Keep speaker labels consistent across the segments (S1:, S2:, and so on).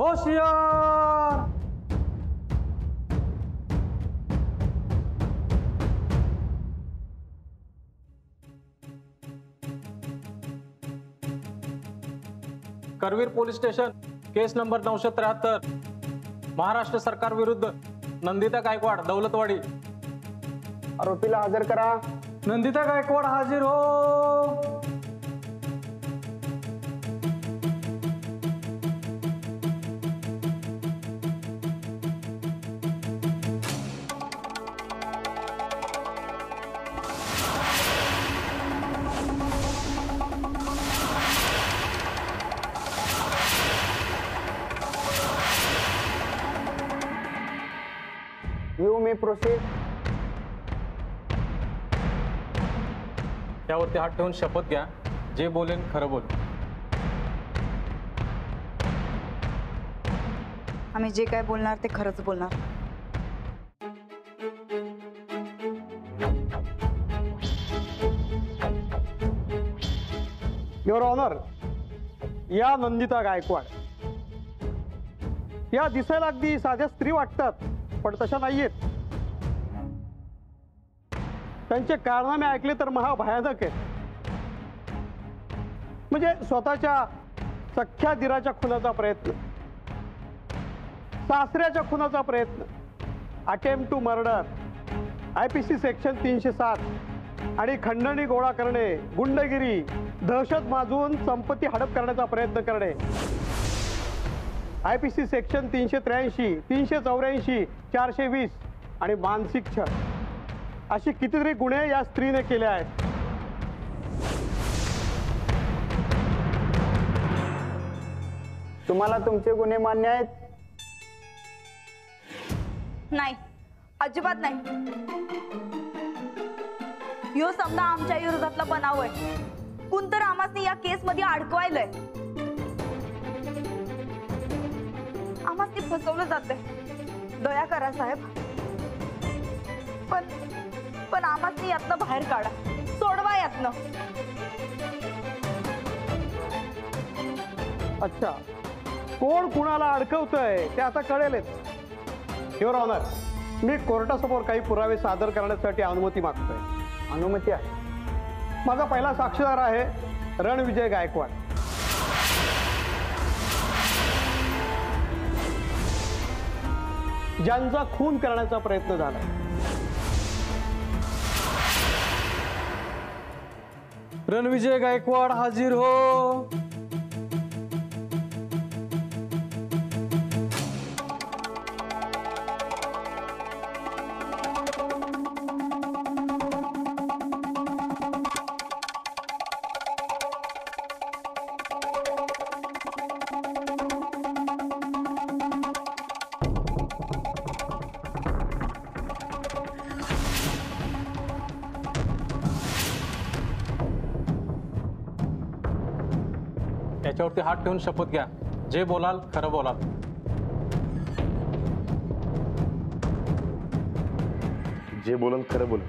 S1: होशियार। Karveer police station, केस number 973, Maharashtra सरकार विरुद्ध नंदिता गायकवाड, दौलतवाडी।
S2: आरोपीला हजर करा।
S1: नंदिता गायकवाड हाजिर हो।
S2: You may proceed.
S1: त्यावरती हात ठेवून शपथ घ्या, जे बोलेन खरं बोल।
S3: आम्ही जे काय बोलणार ते खरंच बोलणार।
S2: युअर ऑनर, या नंदिता गायकवाड या दिसायला अगदी साध्या स्त्री वाटतात, पण तशा नाहीयेत। त्यांचे कारनामे ऐकले तर महाभयानक आहेत। म्हणजे स्वतःच्या सख्ख्या दिराच्या खुनाचा प्रयत्न, सासऱ्याच्या खुनाचा प्रयत्न, attempt to murder, IPC section 307 आणि खंडणी गोळा करणे, गुंडगिरी, दहशत माजून संपत्ती हडप करण्याचा प्रयत्न करणे, IPC सेक्शन 383, 384, 420 आणि मानसिक छळ, अशी कितीतरी गुन्हे या स्त्रीने केले आहेत। तुम्हाला तुमचे गुन्हे मान्य आहेत?
S3: नाही, अजिबात नाही। यो समजा आमच्या विरोधातला बनाव आहे। कोणतर आम्हाला या केस मध्ये अडकवायलंय, आम्हाला फसवलं जातंय। दया करा साहेब, पण आम्हाला यातनं बाहेर काढा, सोडवा यातनं।
S2: अच्छा, कोण कुणाला अडकवतंय ते आता कळेलच। युअर ऑनर, मी कोर्टासमोर काही पुरावे सादर करण्यासाठी अनुमती मागतोय। अनुमती आहे। माझा पहिला साक्षीदार आहे रणविजय गायकवाड। ज्यांचा खून करण्याचा प्रयत्न झाला।
S1: रणविजय गायकवाड हाजिर हो। याच्यावरती हात ठेवून शपथ घ्या, जे बोलाल खरं बोलाल।
S4: जे बोलन खरं बोल।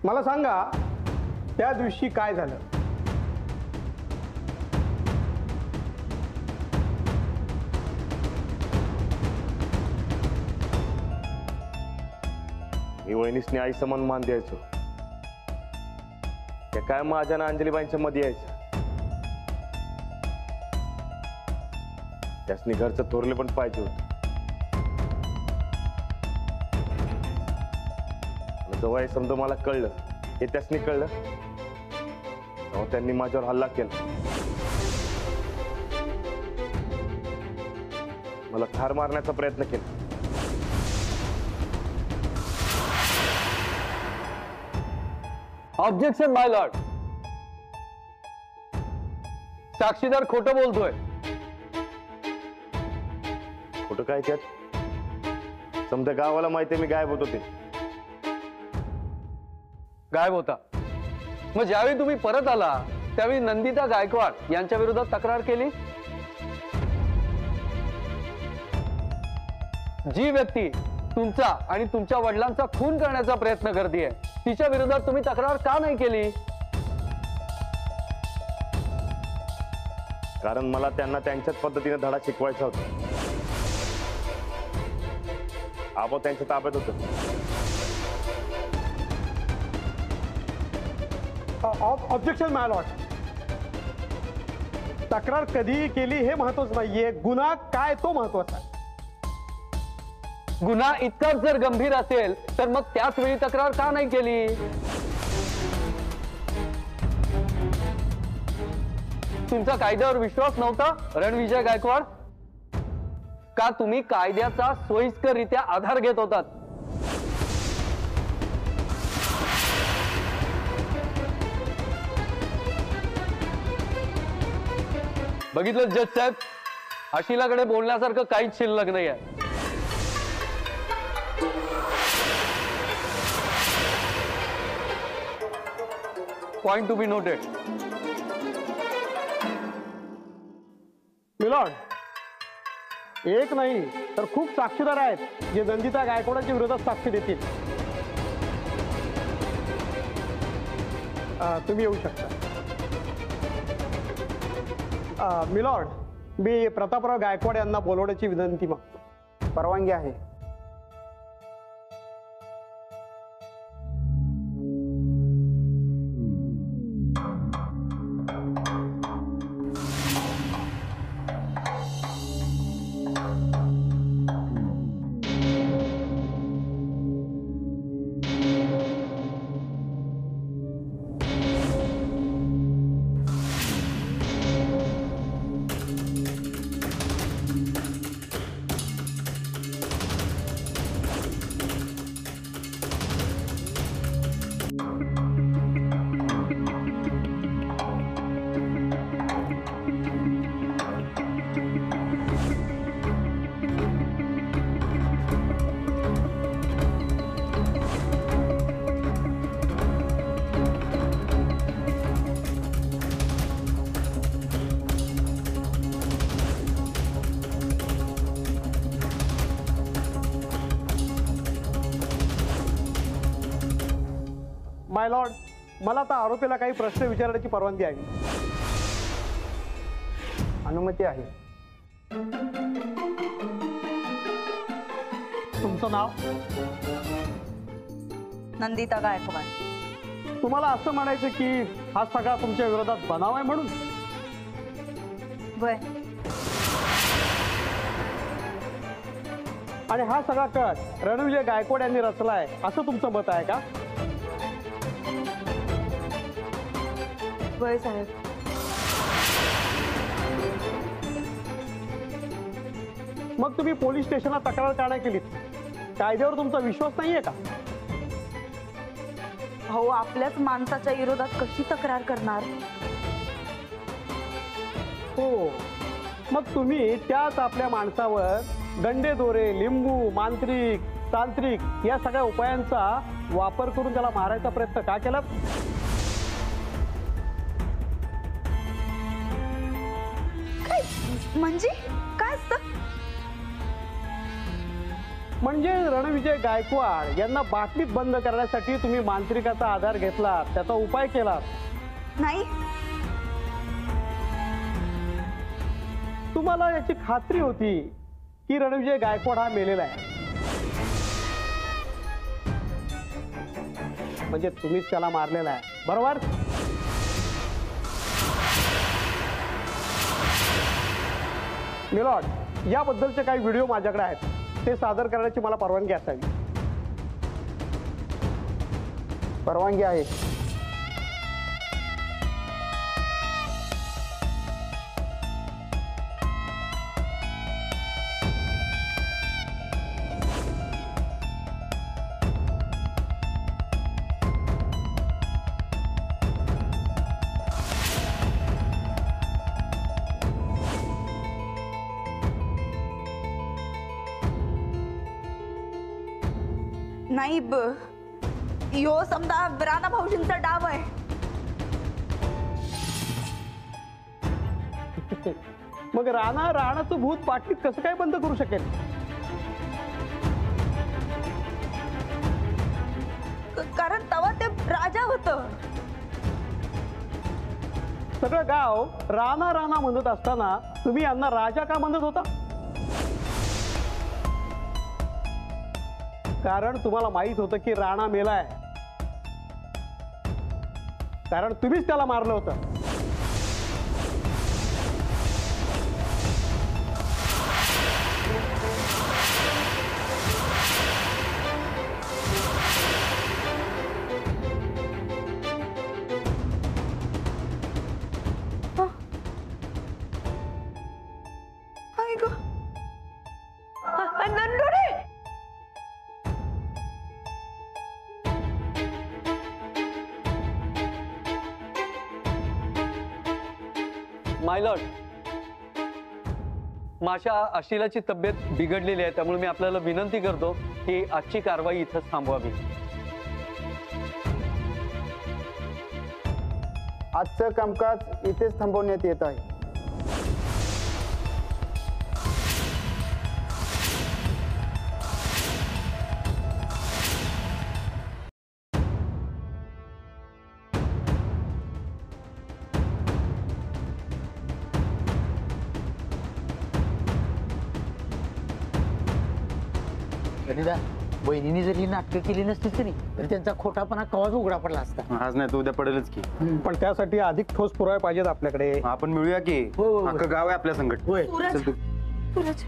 S2: मला सांगा, त्या दिवशी काय झालं?
S4: मी वहिनीसनी आई समान मान द्यायचो। त्या काय माझ्या ना अंजलीबाईंच्या मध्ये यायचं। त्यासनी घरचं थोरले पण पाहिजे होतं। जेव्हा हे समजा मला कळलं, हे त्यासनी कळलं, तेव्हा त्यांनी माझ्यावर हल्ला केला। मला ठार मारण्याचा प्रयत्न केला।
S5: ऑब्जेक्शन माय लॉर्ड, साक्षीदार खोटं बोलतोय।
S4: खोटं काय त्यात? समजा गावाला माहिती मी गायब होतो ते।
S5: गायब होता? मग ज्यावेळी तुम्ही परत आला त्यावेळी नंदिता गायकवाड यांच्या विरोधात तक्रार केली? जी व्यक्ती तुमचा आणि तुमच्या वडिलांचा खून करण्याचा प्रयत्न करते तिच्या विरोधात तुम्ही तक्रार का नाही केली?
S4: कारण मला त्यांना त्यांच्याच पद्धतीने धडा शिकवायचा होता. आबा त्यांच्या ताब्यात होतं.
S2: ऑब्जेक्शन माय लॉर्ड. तक्रार कधी केली हे महत्वाचं नाहीये, गुन्हा काय तो महत्वाचा आहे.
S5: गुन्हा इतकाच जर गंभीर असेल तर मग त्याच वेळी तक्रार का नाही केली? तुमचा कायद्यावर विश्वास नव्हता रणविजय गायकवाड? का तुम्ही कायद्याचा सोयीस्कररित्या आधार घेत होतात? बघितलं जज साहेब, अशिलाकडे बोलण्यासारखं काहीच शिल्लक नाही आहे. Point to be noted.
S2: Milord, एक नाही तर खूप साक्षीदार आहेत जे नंदिता गायकवाडांच्या विरोधात साक्ष देतील. तुम्ही येऊ शकता. मिलॉर्ड, मी प्रतापराव गायकवाड यांना बोलवण्याची विनंती मागतो.
S6: परवानगी आहे.
S2: माय लॉर्ड, मला आता आरोपीला काही प्रश्न विचारण्याची परवानगी आहे.
S6: अनुमती आहे.
S2: तुमचं नाव?
S3: नंदिता गायकवाड.
S2: तुम्हाला असं म्हणायचं की हा सगळा तुमच्या विरोधात बनाव आहे म्हणून?
S3: वय.
S2: आणि हा सगळा कट रणविजय गायकवाड यांनी रचलाय असं तुमचं मत आहे का?
S3: वय साहेब.
S2: मग तुम्ही पोलीस स्टेशनला तक्रार का नाही केलीत? कायद्यावर तुमचा विश्वास नाहीये का?
S3: हो, आपल्याच माणसाच्या विरोधात कशी तक्रार करणार?
S2: हो, मग तुम्ही त्याच आपल्या माणसावर गंडे दोरे, लिंबू, मांत्रिक, तांत्रिक या सगळ्या उपायांचा वापर करून त्याला मारायचा प्रयत्न का केला?
S3: म्हणजे काय असतं?
S2: म्हणजे रणविजय गायकवाड यांना बाटलीत बंद करण्यासाठी तुम्ही मांत्रिकाचा आधार घेतला, त्याचा उपाय केला?
S3: नाही.
S2: तुम्हाला याची खात्री होती की रणविजय गायकवाड हा मेलेला आहे, म्हणजे तुम्हीच त्याला मारलेला आहे, बरोबर? मिलॉर्ड, याबद्दलचे काही व्हिडिओ माझ्याकडे आहेत, ते सादर करण्याची मला परवानगी असावी.
S6: परवानगी आहे.
S3: नाही, यो समजा राणा भाऊजींचा डाव आहे.
S2: मग राणाचं भूत बाटलीत कसं काय बंद करू शकेल?
S3: कारण तेव्हा ते राजा होतं.
S2: सगळं गाव राणा राणा म्हणत असताना तुम्ही यांना राजा का म्हणत होता? कारण तुम्हाला माहित होतं की राणा मेलाय, कारण तुम्हीच त्याला मारलं होतं.
S5: माय लॉर्ड, माझ्या अशिलाची तब्येत बिघडलेली आहे, त्यामुळे मी आपल्याला विनंती करतो की आजची कारवाई इथंच थांबवावी.
S6: आजचं कामकाज इथेच थांबवण्यात येत आहे.
S7: बहिणीने जरी नाटकं केली नसती तरी तर त्यांचा खोटापणा कवाच उघडा पडला असता.
S4: आज नाही तो उद्या पडेलच की.
S2: पण त्यासाठी अधिक ठोस पुरावे पाहिजेत आपल्याकडे.
S4: आपण मिळूया की. अख्खं गाव आहे आपल्या संकट.
S7: होय.
S3: सूरज, सूरज.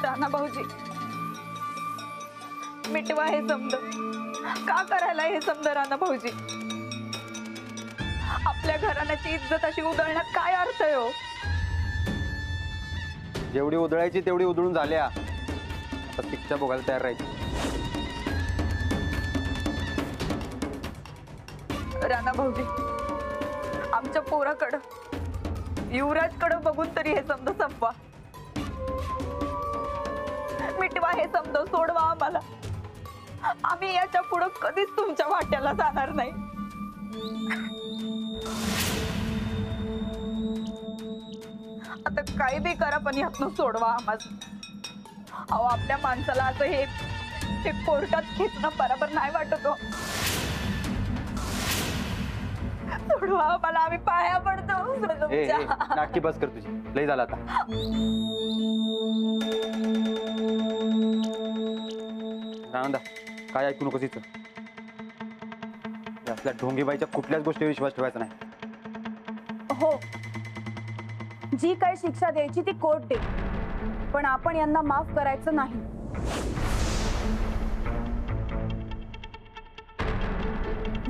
S3: राणा भाऊजी, मिटवा हे समज. का करायला हे समज राणा भाऊजी? आपल्या घराण्याची इज्जत अशी उधळण्यात काय अर्थ आहे हो?
S4: जेवढी उधळायची तेवढी उधळून झाल्या. आता शिक्षा भोगायला तयार राहायची.
S3: राणा भाऊजी, आमच्या पोराकडं, युवराजकडं बघून तरी हे समज संपवा. मिटवा हे समज, सोडवा आम्हाला. आम्ही याच्या पुढं कधीच तुमच्या वाट्याला जाणार नाही. आता काही बी करा पण यातनं सोडवा आम्हाला. अहो, आपल्या माणसाला असं हे कोर्टात खेचणं बरोबर नाही वाटत हो. सोडवा आम्हाला, आम्ही पाया पडतो तुमच्या.
S4: नाटकी बस कर तुझी, लई झाला आता. आनंदा, काय ऐकू नकोस इथं. आपल्या ढोंगीबाईच्या कुठल्याच गोष्टीवर विश्वास ठेवायचा नाही.
S8: हो, जी काही शिक्षा द्यायची ती कोर्ट दे, पण आपण यांना माफ करायचं नाही.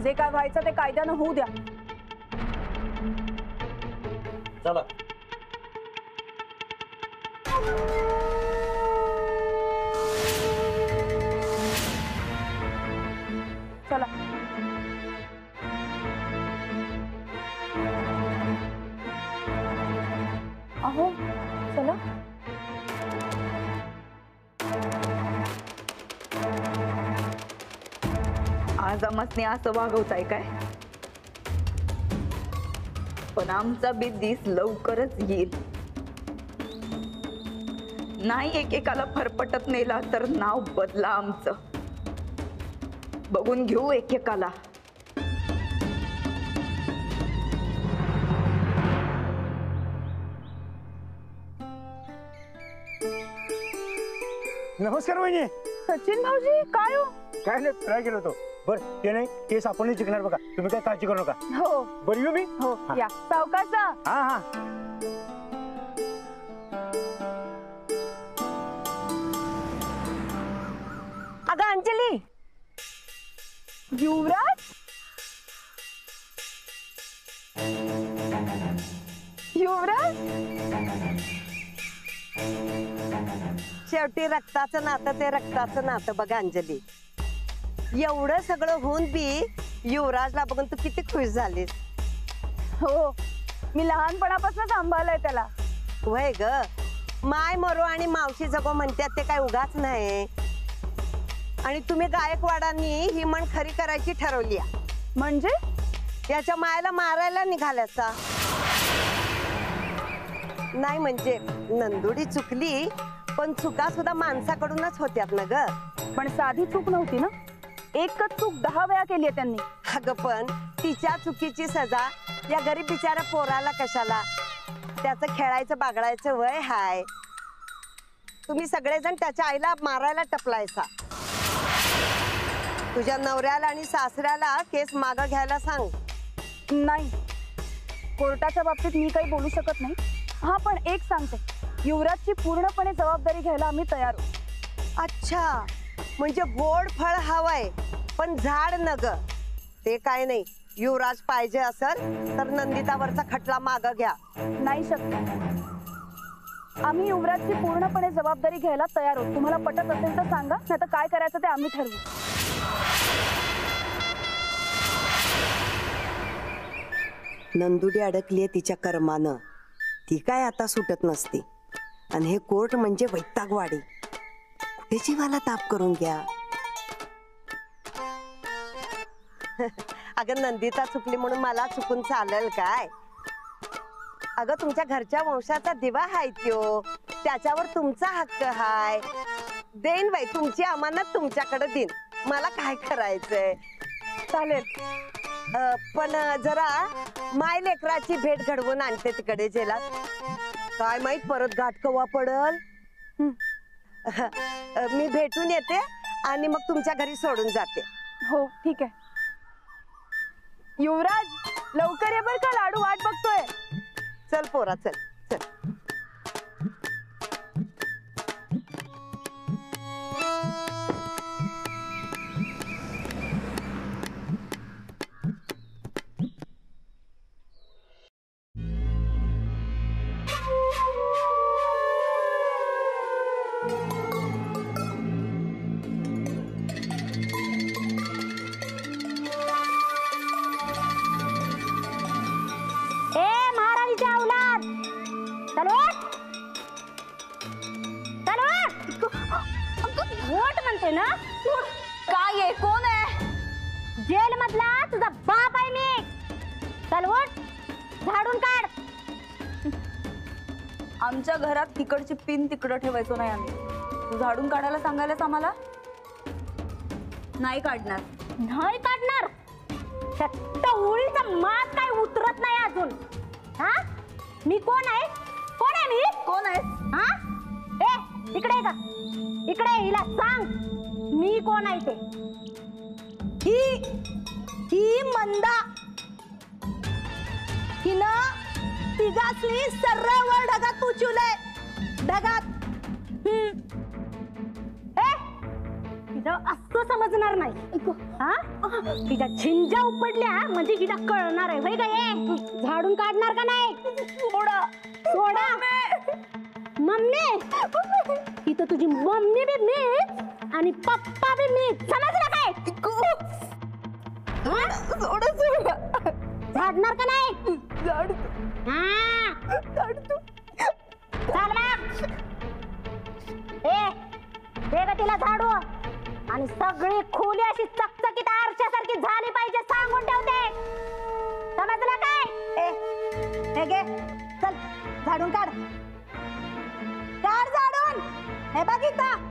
S8: जे काय व्हायचं ते कायद्यानं होऊ द्या.
S5: चला.
S8: चला. अहो, चला.
S3: आज आम्हाला असं वागवताय काय? पण आमचा बी दिस लवकरच येईल. नाही एकेकाला फरफटत नेला तर नाव बदला आमचं. बघून घेऊ एकेकाला.
S9: नमस्कार वहिनी.
S8: सचिन भाऊजी, काय हो?
S9: काय नाही, ट्राय केलं होतो. बरं ते नाही, केस आपणच जिंकणार बघा. तुम्ही काय काळजी करू नका.
S8: हो
S9: बरं येऊ मी.
S8: हो, या सावकाशा.
S9: हा हा.
S8: अगं अंजली, युवराज, युवराज.
S10: शेवटी रक्ताचं नातं ते रक्ताचं नातं बघा अंजली. एवढं सगळं होऊन बी युवराजला बघून तू किती खुश झालीस.
S8: हो, मी लहानपणापासून सांभाळलंय त्याला.
S10: वय ग, माय मरो आणि मावशी जगो म्हणतात ते काय उगाच नाही. आणि तुम्ही गायकवाडांनी ही म्हण खरी करायची ठरवली.
S8: म्हणजे
S10: याच्या मायाला मारायला निघाल्याचा. नाही म्हणजे नंदुडी चुकली, पण चुका सुद्धा माणसाकडूनच होत्यात ना ग.
S8: पण साधी चूक नव्हती ना, एकच चूक 10 वेळा केली आहे त्यांनी.
S10: अगं पण तिच्या चुकीची सजा या गरीब बिचाऱ्या पोराला कशाला? त्याचं खेळायचं बागडायचं वय हाय. तुम्ही सगळेजण त्याच्या आईला मारायला टपलायसा. तुझ्या नवऱ्याला आणि सासऱ्याला केस मागं घ्यायला सांग.
S8: नाही, कोर्टाच्या बाबतीत मी काही बोलू शकत नाही. हा, पण एक सांगते, युवराजची पूर्णपणे जबाबदारी घ्यायला आम्ही तयार आहोत.
S10: अच्छा, म्हणजे गोड फळ हवंय पण झाड नग. ते काय नाही, युवराज पाहिजे असेल तर नंदितावरचा खटला मागं घ्या.
S8: नाही शक्य. आम्ही युवराजची पूर्णपणे जबाबदारी घ्यायला तयार आहोत. तुम्हाला पटत असेल तर सांगा, नाही तर काय करायचं ते आम्ही ठरवू.
S10: नंदुडी अडकलीये तिच्या कर्मानं, ती काय आता सुटत नसती. आणि हे कोर्ट म्हणजे वैतागवाडी. कुठे जीवाला ताप करून घ्या. अगं नंदिता चुकली म्हणून मला चुकून चालेल काय? अगं तुमच्या घरच्या वंशाचा दिवा हाय त्यो, त्याच्यावर तुमचा हक्क हाय. देईन बाई, तुमची अमानत तुमच्याकडे देईन. मला काय करायचंय? चालेल, पण जरा माय लेकराची भेट घडवून आणते तिकडे जेलात. काय माहित परत गाठ कवा पडल. मी भेटून येते आणि मग तुमच्या घरी सोडून जाते.
S8: हो ठीक आहे. युवराज, लवकर ये बर का, लाडू वाट बघतोय.
S10: चल पोरा, चल चल.
S8: ना काय आहे? कोण आहे? जेल मधला तुझा बाप आहे मी. चल उठ, झाडून काढ.
S3: आमच्या घरात तिकडची पिन तिकडं ठेवायचो नाही आम्ही. तू झाडून काढायला सांगायलास आम्हाला? नाही काढणार.
S8: नाही काढणार? टवळीचा मात काय उतरत नाही अजून. हा, मी कोण आहे? कोण आहे मी?
S3: कोण आहे?
S8: हा, ए इकडे का, इकडे. हिला सांग मी कोण आहे ते. ही मंदा, हिनं तिघासनी सर्रावर ढगात उचललंय. ढगात. तिला असं समजणार नाही. हा, तिच्या झिंजा उपडल्या म्हणजे तिला कळणार आहे. होय काय? झाडून काढणार का नाही? सोडा सोडा. मम्मी, इथं तुझी मम्मी बी मी आणि पप्पा बी मी. समजलं काय? झाडणार का नाही? दे ग तिला झाडू. आणि सगळी खोली अशी चकचकीत आरशासारखी झाली पाहिजे सांगून ठेवते. समजलं काय? हे घे, चल झाडून काढ. काढ झाडून. हे बघ इथं.